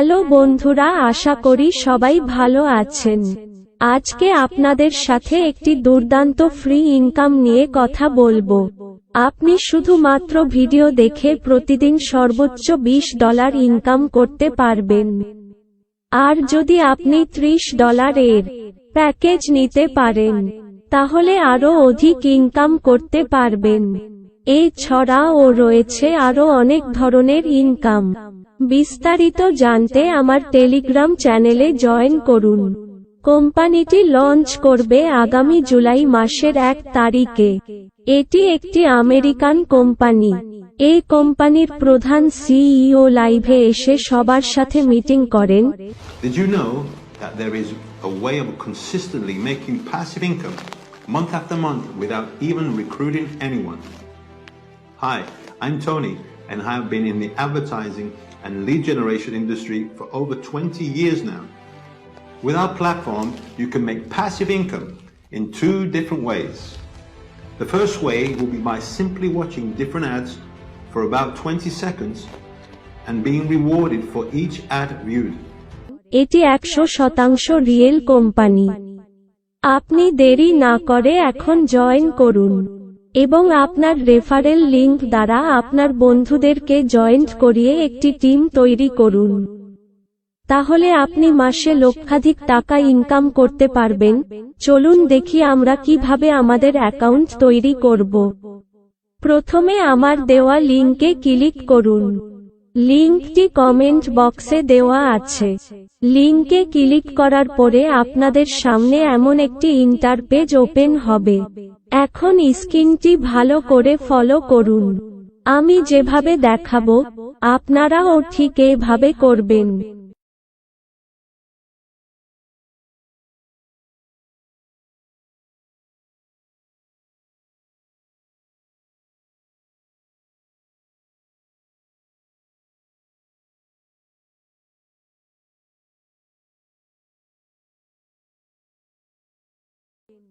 Hello বন্ধুরা, আশা করি সবাই ভালো আছেন। আজকে আপনাদের সাথে একটি দুর্দান্ত ফ্রি ইনকাম নিয়ে কথা বলবো। আপনি শুধুমাত্র ভিডিও দেখে প্রতিদিন সর্বোচ্চ $20 ইনকাম করতে পারবেন। আর যদি আপনি $30 এর প্যাকেজ নিতে পারেন, তাহলে আরো অধিক ইনকাম করতে পারবেন। এছাড়াও রয়েছে আরো অনেক ধরনের ইনকাম। বিস্তারিত জানতে আমার টেলিগ্রাম চ্যানেলে জয়েন করুন। কোম্পানিটি লঞ্চ করবে আগামী জুলাই মাসের 1 তারিখে। এটি একটি আমেরিকান কোম্পানি। এই কোম্পানির প্রধান সিইও লাইভে এসে সবার সাথে মিটিং করেন। Did you know that there is a way of consistently making passive income month after month without even recruiting anyone? Hi, I'm Tony, and I have been in the advertising and lead generation industry for over 20 years now. With our platform, you can make passive income in 2 different ways. The first way will be by simply watching different ads for about 20 seconds and being rewarded for each ad viewed. এটি 100% real company. আপনি দেরি না করে এখন join করুন এবং আপনার referral link দ্বারা আপনার বন্ধুদেরকে জয়েন্ট করিয়ে একটি টিম তৈরি করুন। তাহলে আপনি মাসে লক্ষাধিক টাকা ইনকাম করতে পারবেন। চলুন দেখি আমরা কিভাবে আমাদের অ্যাকাউন্ট তৈরি করব। প্রথমে আমার দেওয়া লিংকে ক্লিক করুন। লিংকটি কমেন্ট বক্সে দেওয়া আছে। লিংকে ক্লিক করার পরে আপনাদের সামনে এমন একটি ইন্টারপেজ ওপেন হবে। এখন স্ক্রিনটি ভালো করে ফলো করুন। আমি যেভাবে দেখাবো, আপনারাও ঠিক এভাবে করবেন।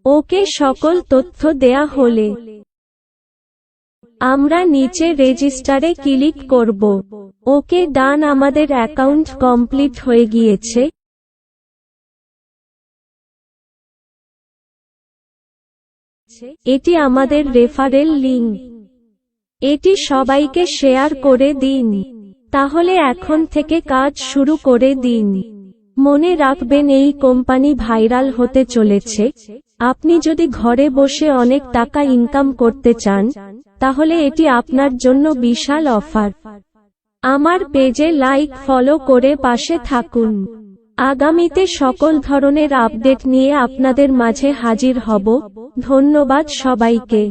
ওকে, সকল তথ্য দেয়া হলে আমরা নিচে রেজিস্টারে ক্লিক করব। ওকে ডান, আমাদের অ্যাকাউন্ট কমপ্লিট হয়ে গিয়েছে। এটি আমাদের রেফারেল লিংক। এটি সবাইকে শেয়ার করে দিন। তাহলে এখন থেকে কাজ শুরু করে দিন। মনে রাখবেন, এই কোম্পানি ভাইরাল হতে চলেছে। আপনি যদি ঘরে বসে অনেক টাকা ইনকাম করতে চান, তাহলে এটি আপনার জন্য বিশাল অফার। আমার পেজে লাইক ফলো করে পাশে থাকুন। আগামীতে সকল ধরনের আপডেট নিয়ে আপনাদের মাঝে হাজির হব। ধন্যবাদ সবাইকে।